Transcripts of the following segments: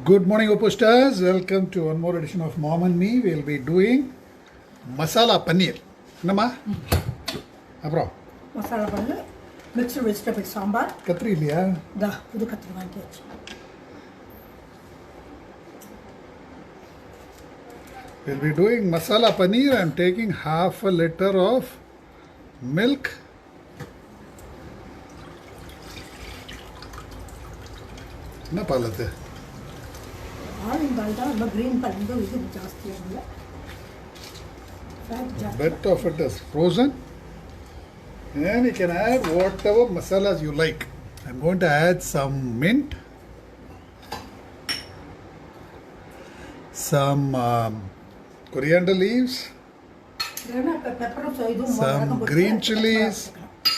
Good morning, Opusters. Welcome to one more edition of Mom and Me. We'll be doing masala paneer. Nama? Abro. Masala paneer, mixed vegetable sambar. Katri liya? Da, idu katri vaangiyachu. We'll be doing masala paneer. I'm taking half a liter of milk. என்ன பால் அது? Bit of it is frozen, and you can add whatever masalas you like. I'm going to add some mint, some coriander leaves, some green chilies.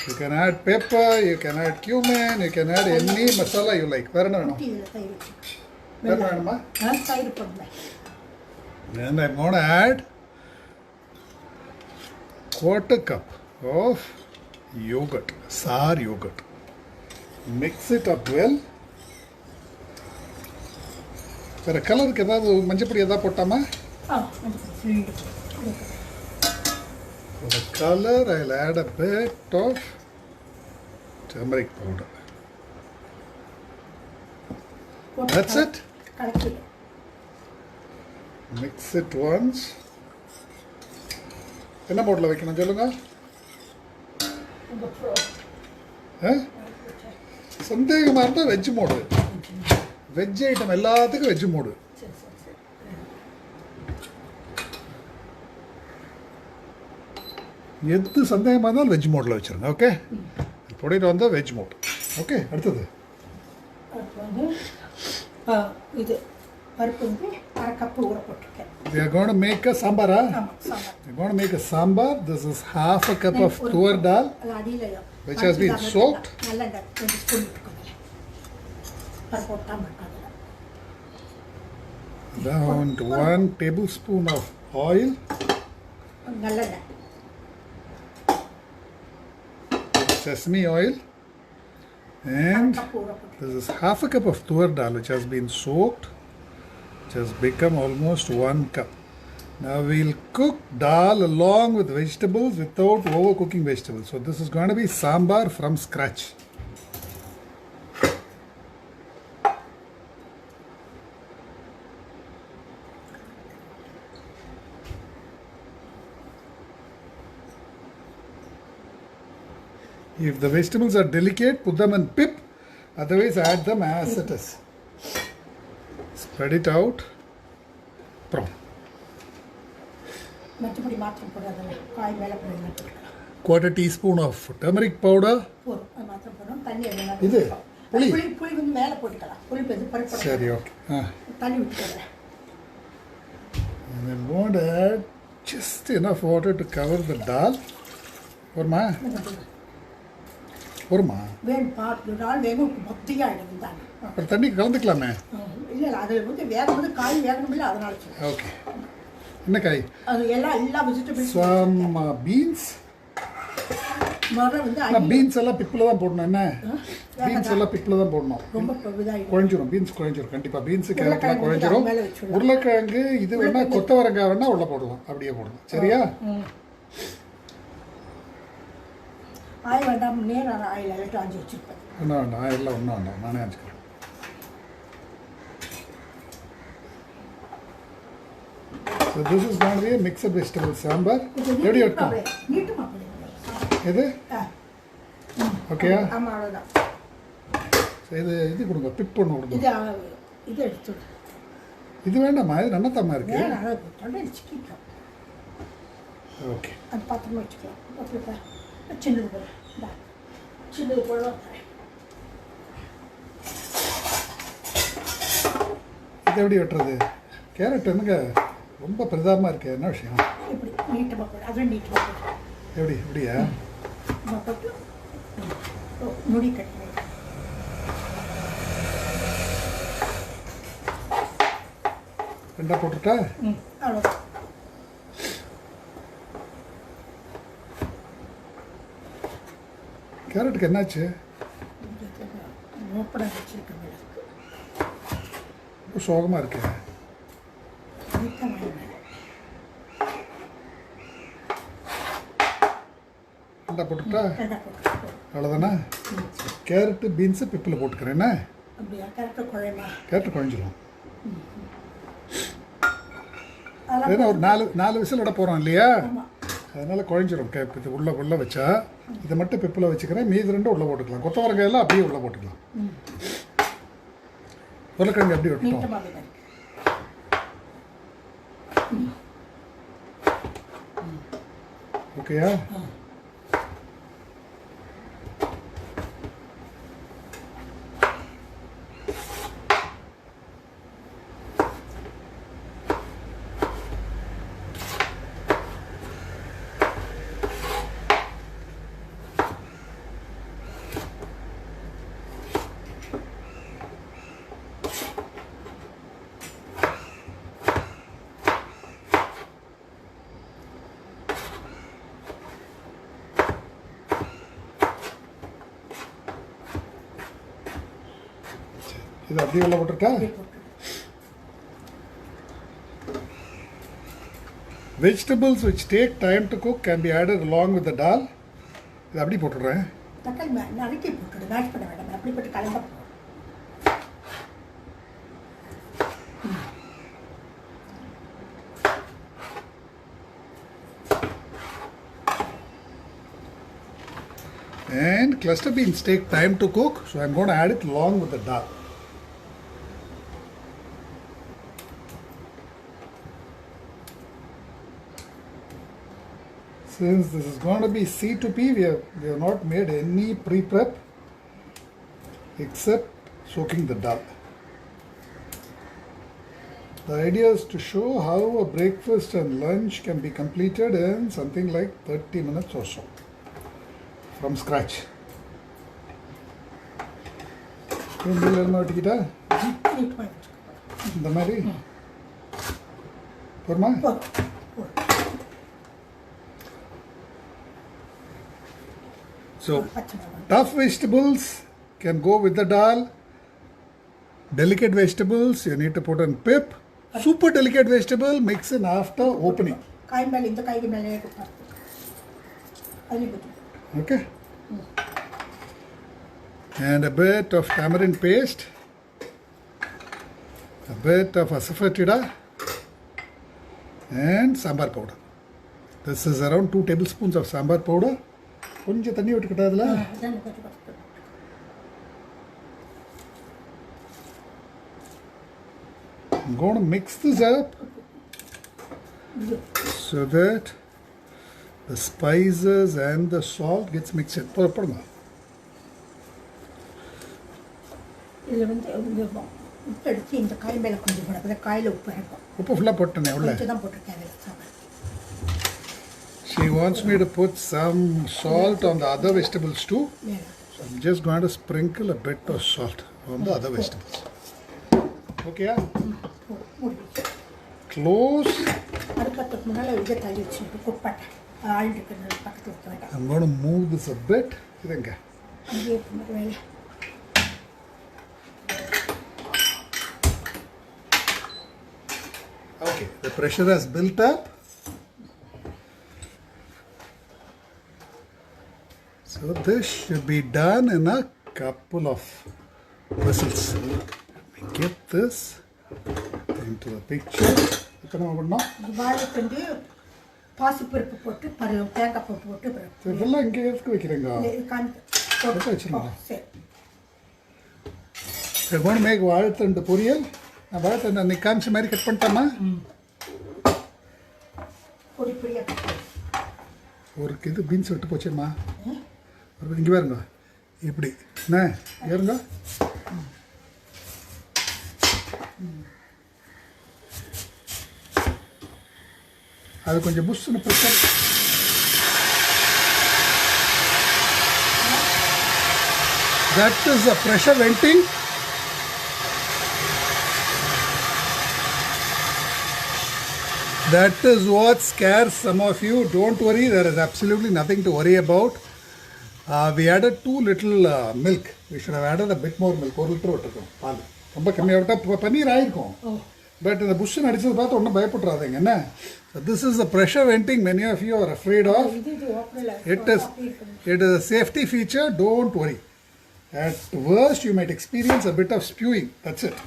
You can add pepper, you can add cumin, you can add any masala you like. Where no? And I'm going to add quarter cup of yogurt, sour yogurt. Mix it up well. For a color, for the color, I'll add a bit of turmeric powder. That's it. Mix it once. என்ன போட்ல வைக்கணும் சொல்லுங்க? சந்தேகமா இருந்தா veg mode. Veg item எல்லாத்துக்கும் veg mode. எது சந்தேகமா இருந்தாலும் வெஜ் மோட்ல வச்சிருங்க. ஓகே? பொடிட்டு வந்தா வெஜ் மோட். ஓகே? அடுத்தது. இது பருப்பு வந்து அரை கப் ஊற போட்டுருக்கேன். We are going to make a sambar. We are going to make a sambar. This is half a cup of tur dal, which has been soaked. Down to 1 tablespoon of oil. Sesame oil. And this is half a cup of tur dal, which has been soaked. Has become almost 1 cup. Now we'll cook dal along with vegetables without overcooking vegetables. So this is going to be sambar from scratch. If the vegetables are delicate, put them in pip. Otherwise, add them as it is. Spread it out. Quarter teaspoon of turmeric powder. This puli. Sorry, okay. And I'm going to add just enough water to cover the dal. ஒருமா அப்புறம் தண்ணி கலந்துக்கலாமே. Okay, என்ன காய்? Some beans. Beans எல்லாம் பிப்பில் தான் போடணும். என்ன beans எல்லாம் பிப்பில் தான் போடணும். குழஞ்சிரும், பீன்ஸ் குழஞ்சிரும் கண்டிப்பாக. பீன்ஸு கேரட்லாம் குழஞ்சிரும். உருளைக்கிழங்கு இது வேணா கொத்தவரங்காய் வேணா உள்ள போடலாம், அப்படியே போடணும். சரியா? ஆயில் வேண்டாம், நேரம் ஆயில் எல்லாம் ஆஞ்சி வச்சுருப்பேன். ஒன்றும் வேண்டாம், ஆயிலெலாம் ஒன்றும் வேண்டாம், நானே ஆஞ்சிக்கிறேன். So this is going to be a mixed vegetable sambar. எப்படி எடுத்தோம்? இது ஓகேயா? ஆமாம், அவ்வளோதான். இது கொடுங்க, பிப் பண்ண கொடுங்க. இது எடுத்து இது வேண்டாமா? இது நன்னத்தம்மா இருக்கு. ஓகே, அது பாத்திரமா வச்சுக்கலாம். சின்னது போல சின்னது போல இது எப்படி வெட்டுறது? கேரட் என்னங்க ரொம்ப பிரதாபமாக இருக்கு, என்ன விஷயம்? இப்படி நீட்டமாக போடு, அதுவும் நீட்டமாக போடு. எப்படி இப்படியா? போட்டு முடி கட்டி ரெண்டா போட்டுட்டா? அவ்வளோதான். கேரட்டுக்கு என்னாச்சு? சோகமாக இருக்கு. ரெண்டா போட்டுட்டா அவ்வளோதானே. கேரட்டு பீன்ஸு பிப்பில் போட்டுக்கிறேன். என்ன அப்படியா? கரெக்டாக குழையுமா? கேரட்டு குழஞ்சிடும். ஏன்னா ஒரு நாலு விசில் விட போகிறோம் இல்லையா, அதனால் குழஞ்சிரும். இது உள்ளே வச்சா இதை மட்டும் பிப்பில் வச்சுக்கிறேன். மீதி ரெண்டும் உள்ளே போட்டுக்கலாம். கொத்தவரங்காய் எல்லாம் அப்படியே உள்ளே போட்டுக்கலாம். உருளைக்கிழங்கு எப்படி விட்டுட்டோம்? ஓகேயா? இது அப்படியே உள்ள போட்டுருக்கா? Vegetables which take time to cook can be added along with the dal. இது அப்படி போட்டுடுறேன். தக்காளி நறுக்கி போட்டுடு, மேஷ் பண்ண வேண்டாம். அப்படி போட்டு கலந்த போ. And cluster beans take time to cook, so I'm going to add it along with the dal. Since this is going to be C2P, we have not made any pre-prep except soaking the dal. The idea is to show how a breakfast and lunch can be completed in something like 30 minutes or so from scratch. இந்த மாதிரி போருமா? So, tough vegetables can go with the dal. Delicate vegetables, you need to put in pip. Super delicate vegetable, mix in after opening. காய் மேலே இந்த காய்க்கு மேலே அது Okay. And a bit of tamarind paste, a bit of asafoetida, and sambar powder. This is around 2 tablespoons of sambar powder. கொஞ்சம் தண்ணி விட்டுக்கிட்டா அதில். I'm going to mix this up so that the spices and the salt gets mixed in. போடுங்க. இதில் உப்பு எடுத்து இந்த காய் மேலே கொஞ்சம் போட, அப்போ காயில் உப்பு இருக்கும். உப்பு ஃபுல்லாக போட்டேனே உள்ள. தான் போட்டிருக்கேன். She wants me to put some salt on the other vegetables too. So I'm just going to sprinkle a bit of salt on the other vegetables. Okay? Close. I'm going to move this a bit. Okay, the pressure has built up. So this should be done in a couple of whistles. Let me get this into the picture. வாழைத்தண்டு பாசிப்பருப்பு போட்டு தேங்காய் போட்டு இதெல்லாம் இங்கே எதுக்கு வைக்கிறீங்க? சரி. We're going to make வாழைத்தண்டு பொரியல். நான் வாழைத்தண்டு அன்னைக்கு காமிச்ச மாதிரி கட் பண்ணிட்டோமா? பொடி பொடியாக ஒரு இது பீன்ஸ் விட்டு போச்சேம்மா. இங்கே பாருங்க இப்படி என்ன ஏறுங்க. அது கொஞ்சம் புஷ்ஷுன்னு pressure. That is a pressure venting. That is what scares some of you. Don't worry, there is absolutely nothing to worry about. We added too little milk. We should have added a bit more milk. 1 liter. ரொம்ப கம்மியாக விட்டால் பன்னீர் ஆயிருக்கும். But இந்த புஷ்ஷுன்னு அடிச்சது பார்த்து ஒன்றும் பயப்பட்டுறாதீங்க என்ன. This is the pressure vending many of you are afraid of. It is a safety feature, don't worry. At worst, you might experience a bit of spewing, that's it.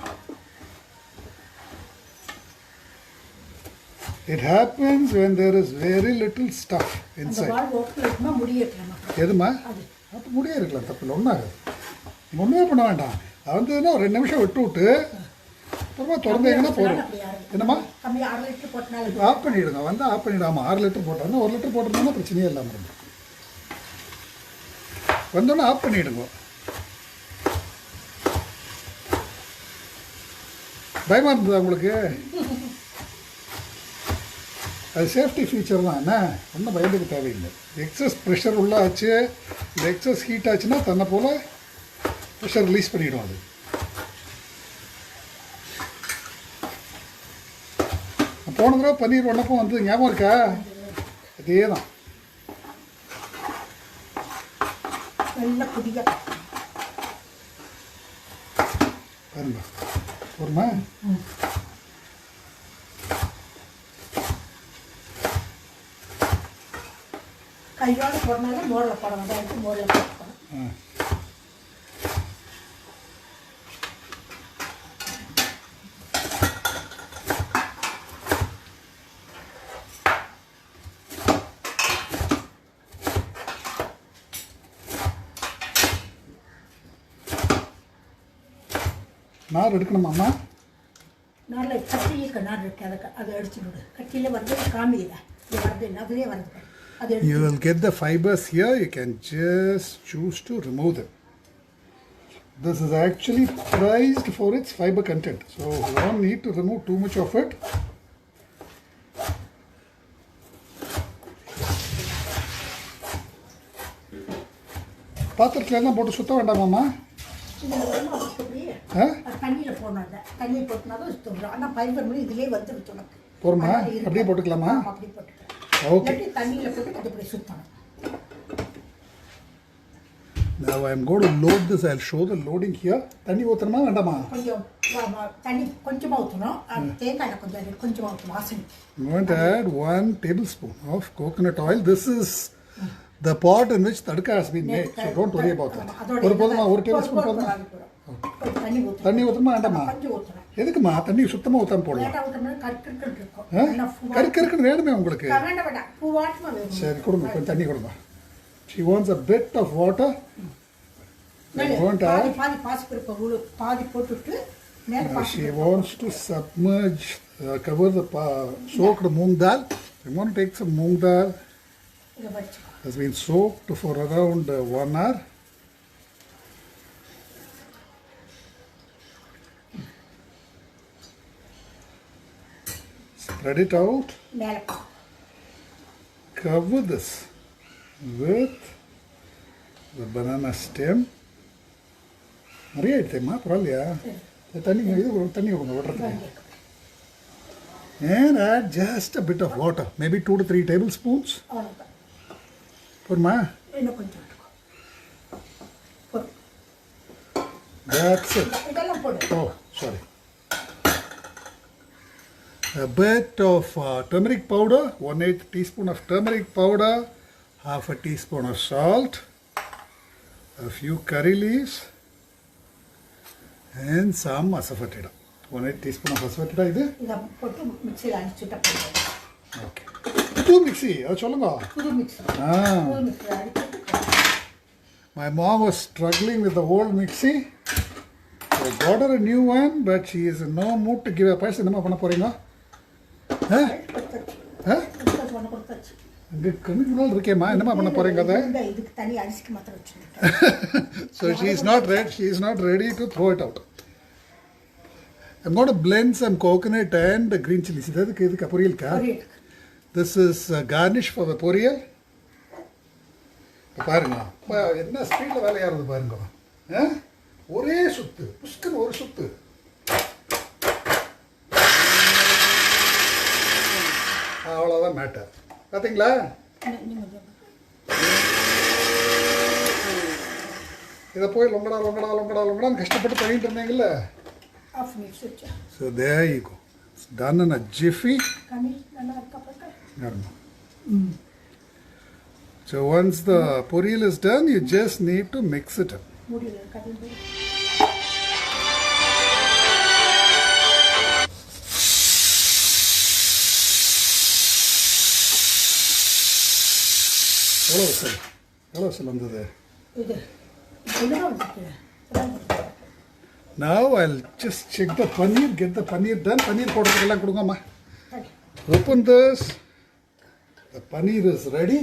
It happens when there is very little stuff inside. எதுமா அப்போ முடியே இருக்கலாம், தப்பில்லை, ஒன்றாகாது. நீங்கள் ஒன்றுமே பண்ண வேண்டாம். அது வந்ததுன்னா ஒரு 2 நிமிஷம் விட்டு அப்புறமா திறந்தீங்கன்னா போதும். என்னம்மா ஆஃப் பண்ணிவிடுங்க, வந்து ஆஃப் பண்ணிவிடாமா. 6 லிட்டர் போட்டாங்கன்னா 1 லிட்டர் போட்டிருந்தோம்னா பிரச்சனையே இல்லாமல் இருக்கும். வந்தோன்னே ஆஃப் பண்ணிவிடுங்க. பயமாக இருந்ததா உங்களுக்கு? அது சேஃப்டி ஃபீச்சர் தான் என்ன, ஒன்றும் பயந்துக்க தேவையில்லை. எக்ஸஸ் ப்ரெஷர் உள்ள ஆச்சு, இந்த எக்ஸஸ் ஹீட் ஆச்சுன்னா தன்னை போல் ப்ரெஷர் ரிலீஸ் பண்ணிவிடும். அது போன தடவை பன்னீர் ஒன்றப்போ வந்து ஞாபகம் இருக்கா? அதே தான். பாருங்க ஒருமா கையோட போடனாலும் மோரில் போட வேண்டாம், மோரில் போட்டுக்கணும். நார் எடுக்கணுமாம்மா? நாரில் கட்டியில் நார் இருக்கு, அதை அடிச்சு விடு. கட்டியில் வந்து காமியில இது வருது, அதுலேயே வருது. You will get the fibers here, you can just choose to remove them. This is actually prized for its fiber content, so you don't need to remove too much of it. பாத்திரத்தில் எல்லாம் போட்டு சுத்த வேண்டாமாம்மா? தண்ணியில் போடணும், தண்ணியில் போட்டுனாலும் சுத்தம். ஆனால் fibre மணி இதிலே வந்துடுச்சு உனக்கு. போருமா? அப்படியே போட்டுக்கலாமா? அப்படி போட்டுக்கலாம். Okay. தண்ணியில் போட்டு கொஞ்சம் இப்படி சுத்தணும். Now I am going to load this. I'll show the loading here. தண்ணி ஊற்றணுமா வேண்டாமா? கொஞ்சம் தண்ணி கொஞ்சமாக ஊற்றணும். தேங்காய் கொஞ்சமாக ஊற்றணும் வாசனை. I'm going to add 1 tablespoon of coconut oil. This is the pot in which tadka has been made, so don't worry about that. போதுமா? 1 tablespoon போதுமா? தண்ணி ஊற்றணுமா வேண்டாமா? எதுக்குமா தண்ணி சுத்தமாக ஊற்றாம போடலாம்? கருக்குன்னு வேணுமே உங்களுக்கு? சரி கொடுங்க, கொஞ்சம் தண்ணி கொடுங்க. She wants a bit of water. She wants to submerge, cover the soaked moong dal. I'm going to take some moong dal. It has been soaked for around 1 hour. Spread it out. Cover this with the banana stem. நிறைய எடுத்தேம்மா, பரவாயில்லையா? தண்ணி கொடுங்க விட்டுறதுக்கு. And add just a bit of water, maybe 2 to 3 tablespoons. போதுமா? That's it. Oh, sorry. A bit of turmeric powder, 1/8 teaspoon of turmeric powder, half a teaspoon of salt, a few curry leaves, and some asafoetida. 1/8 teaspoon of asafoetida. இது போட்டு மிக்ஸியில் அடிச்சுட்டா போதும். Okay. புது mixie அது சொல்லுங்க. புது mixie. My mom was struggling with the old mixie. I got her a new one, but she is in no mood to give a price. என்ன பண்ண போறீங்க? அங்கே கண்ணுக்குள்ள இருக்கேம்மா, என்னம்மா பண்ண போறீங்க அதை? இதுக்கு தனி அரிசிக்கு மாத்திரம் வச்சுருக்கேன். So she is not ready to throw it out. I'm going to blend some coconut and green chilies. இதுக்கு பொரியலுக்கா? This is garnish for the பொரியல். பாருங்க என்ன ஸ்பீடில் வேலையாகிறது பாருங்க. ஒரே சுத்து, புஷ்கன் ஒரு சுத்து. அவ்வளோதான் மேட்டர். பார்த்தீங்களா? இதை போய் லொங்கடான்னு கஷ்டப்பட்டு பண்ணிட்டு இருந்தீங்கல்ல, ஆஃப் மினிட்ஸ் வச்சா So there you go. It's done in a jiffy. கம்மி நல்லா இருக்கா பார்க்க Normal. So once the poriyal is done, you just need to mix it up. முடியல கட்டி Hello, sir. வந்தது இது இதுதான் வந்துருக்கு Now I'll just check the paneer, get the paneer done. Paneer போடுறதுக்கெல்லாம் கொடுங்கம்மா. Open this. The paneer is ready.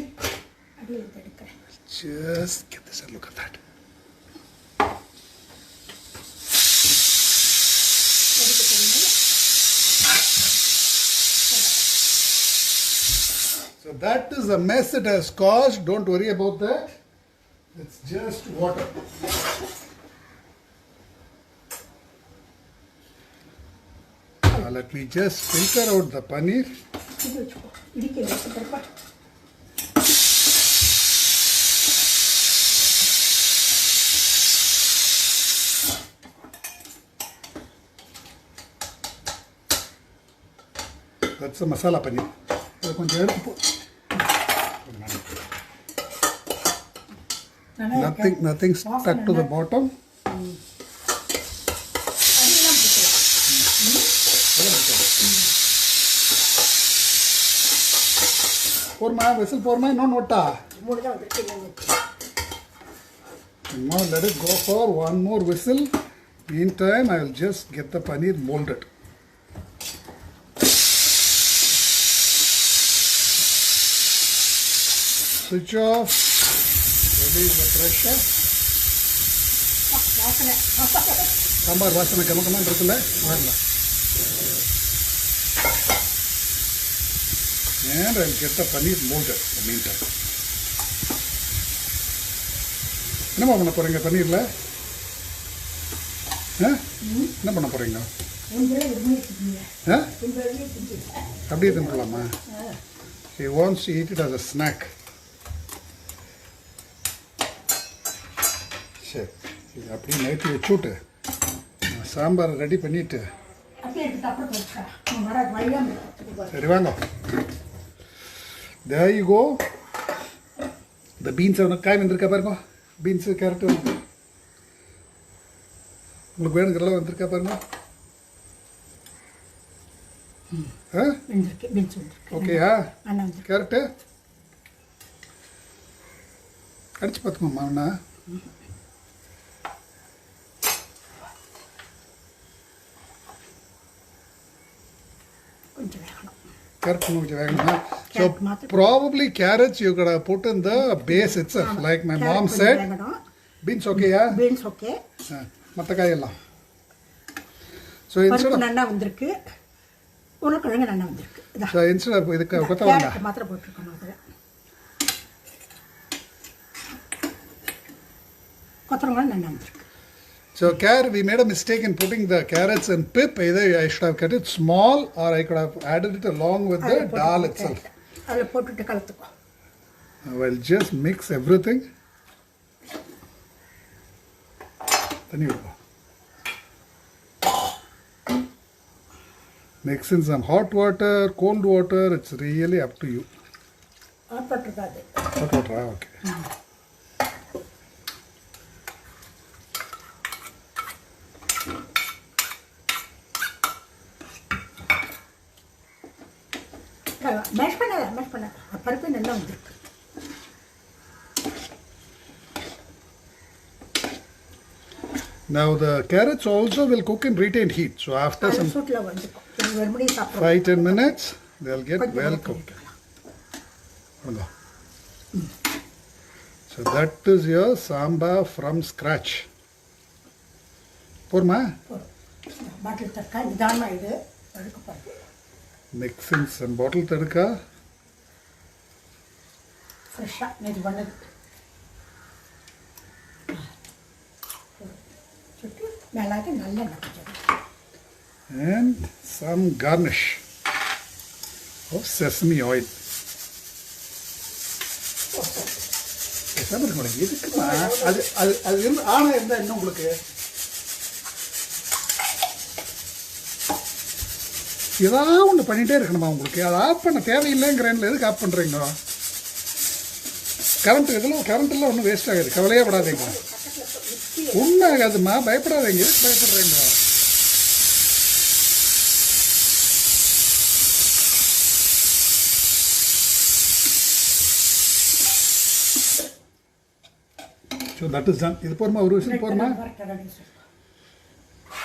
அப்படியே எடுக்கிறேன் Just get this and look at that. So that is the mess it has caused. Don't worry about that. It's just water. Now let me just filter out the paneer. இது வச்சுக்கோ இடிக்க வச்சுக்கிறப்ப That's a masala paneer. இது கொஞ்சம் எடுத்து போ. Nothing stuck to the bottom. அதெல்லாம் பிடிக்கலாம் போர்மா whistle போர்மா இன்னொன்று ஒட்டா. மூணு தான் வந்துருக்கு Now let it go for one more whistle. Meantime, I will just get the paneer molded. Switch off. Release the pressure. வாசனை சாம்பார் வாசனை கமக்கமாக இருக்குல்ல வரலாம். And I'll get the paneer molded in the meantime. என்னம்மா பண்ண போகிறீங்க பன்னீரில்? என்ன பண்ண போகிறீங்க? உங்களை விரும்பி திங்க உங்களை திங்க அப்படியே தின்னுக்கலாமா? He wants to eat it as a snack. சரி இது அப்படியே நைட்டு வச்சுட்டு சாம்பார் ரெடி பண்ணிவிட்டு அப்படியே எடுத்து அப்புறம் போட்டுக்கலாம் வர வழியாக சரி வாங்க. There you go. The beans காய் வந்திருக்கா பாருங்க. பீன்ஸு கேரட்டு உங்களுக்கு வேணுங்கிறலாம் வந்திருக்கா பாருங்க. வெந்திருக்கு பீன்ஸ் வந்துருக்கு ஓகேயா? அண்ணா வந்துருக்கு கேரட்டு அடிச்சு பார்த்துக்கோம்மா அண்ணா. கொஞ்சம் வேகணும் Carrot கொஞ்சம் வேகணுமா? So Carrot மாத்திரம். probably carrots you could have put in the base itself like my mom said. வேகணும் Beans ஓகேயா? பீன்ஸ் ஓகே மற்ற காயெல்லாம். So instead பருப்பு of நல்லா வந்திருக்கு உருளைக்கிழங்கு நல்லா வந்திருக்கு இதான் so instead of இதுக்கு கொத்தவரங்க கேரட் மாத்திரம் போட்டிருக்கணும் அதில் கொத்தவரங்காய் நல்லா வந்திருக்கு So we made a mistake in putting the carrots and pip. Either I should have cut it small or I could have added it along with the dal itself. அதில் போட்டுட்டு கலத்துக்கோ Now I'll just mix everything. Then you go. Mix in some hot water, cold water. It's really up to you. போட்டிருக்காது Hot water, okay. Mash பண்ணாத பருப்பு நல்லா வந்திருக்கு Now the carrots also will cook in retained heat. So after அது some சூட்டில் வந்துக்கும் மறுபடியும் சாப்பிடுவோம் 5-10 minutes, they'll get well cooked. Hello. So that is your sambar from scratch. Porma, பாட்டில் தக்கா நிதானமாக இது அதுக்கு பருப்பு mix in some bottle tadka. ஃப்ரெஷ்ஷாக நேற்று பண்ணது சுட்டு மிளகு நல்லெண்ணெய் கொஞ்சம் And some garnish of sesame oil. பேசாம இருக்க மாட்டேங்க. எதுக்குமா? அது அது அது இருந்து ஆனா இருந்தா என்ன உங்களுக்கு ஏதாவது ஒன்று பண்ணிகிட்டே இருக்கணுமா உங்களுக்கு? அதை ஆஃப் பண்ண தேவையில்லைங்கிறேன்ல, எதுக்கு ஆஃப் பண்ணுறீங்க? கரண்ட்டெல்லாம் ஒன்றும் வேஸ்ட் ஆகாது, கவலையே படாதீங்க. ஒன்றும் ஆகாதுமா, பயப்படாதீங்க. எதுக்கு பயப்படுறீங்க? So that is done. இது போருமா, ஒரு விஷயம் போருமா.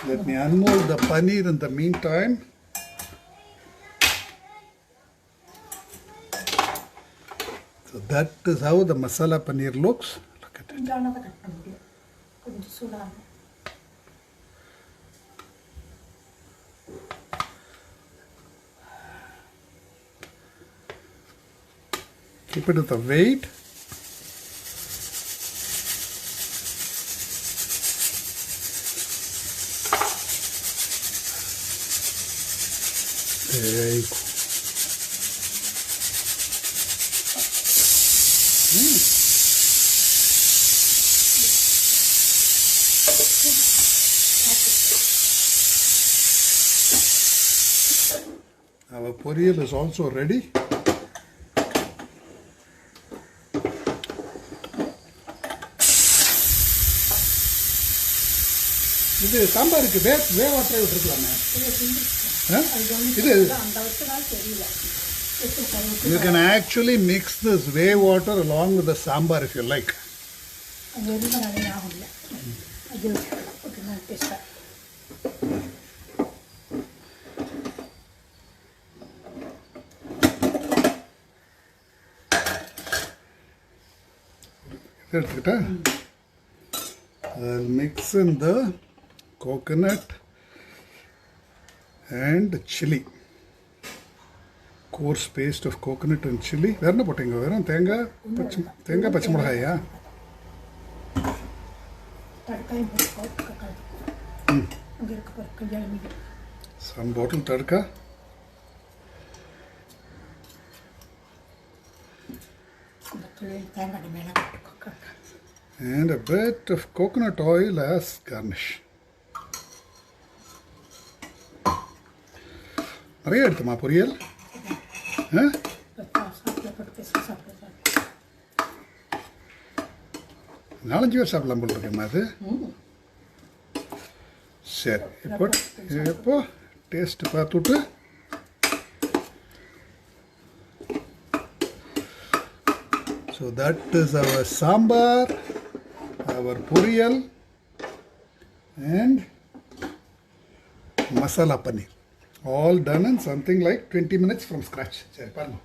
Let me unmold the paneer in the meantime. So that is how the masala paneer looks. Look at it. Keep it with a weight. There you go. Our poriyal is also ready. இது சாம்பாருக்கு வேவாட்டரை விட்டுருக்கலாமே. இது you can actually mix this whey water along with the sambar if you like. எடுத்துக்கிட்டா I'll mix in the coconut and chili. Coarse paste of coconut and chili. வேற என்ன போட்டீங்க? வெறும் தேங்காய் பச்சை மிளகாயா? Some bottle tadka. And a bit of coconut oil as garnish. நிறைய எடுத்துமா பொரியல்? நாலஞ்சு பேர் சாப்பிடலாம் போல் இருக்கேம்மா அது. சரி, இப்போ டேஸ்ட் பார்த்துட்டு so that is our sambar, our poriyal and masala paneer. All done in something like 20 minutes from scratch. சரி பாருங்க.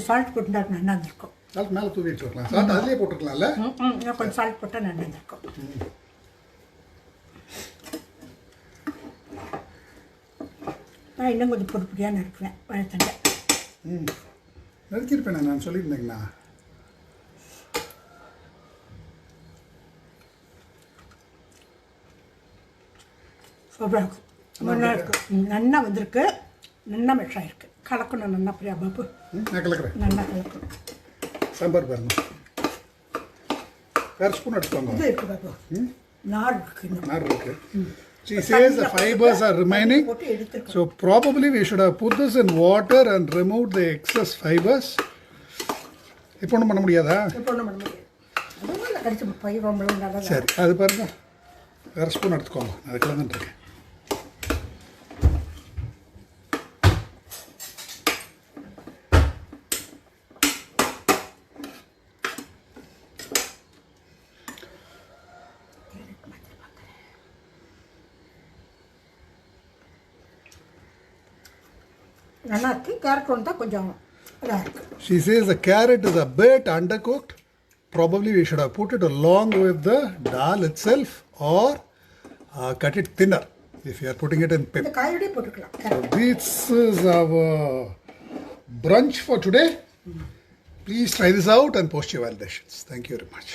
சால்ட் போட்டு நல்லா இருந்திருக்கும். சால்ட் மேலே தூவிட்டு இருக்கலாம். சால்ட் அதிலே போட்டுருக்கலாம்ல? கொஞ்சம் சால்ட் போட்டால் நல்லா இருந்திருக்கும். நான் இன்னும் கொஞ்சம் பொறுப்படியாக நறுக்குவேன் வாழைத்தண்டை. நறுக்கியிருப்பேன், நான் சொல்லியிருந்தேங்கண்ணா. சூப்பராக இருக்கும், நல்லா இருக்கு, நல்லா வந்திருக்கு, நல்லா மெஷ் ஆகிருக்கு. கலக்கணும் நல்லா, பிரியா பாபு. நான் கலக்கிறேன், நல்லா கலக்கணும். சாம்பார் பாருங்க. வேறு ஸ்பூன் எடுத்துக்கோங்க. இது இருக்கு பாபு, நார் இருக்கு, நார் இருக்கு. She says the fibers are remaining, so probably we should have put this in water and removed the excess fibers. இப்போ ஒன்றும் பண்ண முடியாதா? சரி, அது பாருங்க. வேறு ஸ்பூன் எடுத்துக்கோங்க, அது கலந்துட்டுருக்கேன். நல்லா இருக்குது. கேரட் ஒன்று தான் கொஞ்சம் இதாக இருக்குது. She says the carrot is a bit undercooked. Probably we should have put it along with the dal itself or cut it thinner if you are putting it in pip. இந்த காயோடே போட்டுக்கலாம். So this is our brunch for today. Please try this out and post your validations. Thank you very much.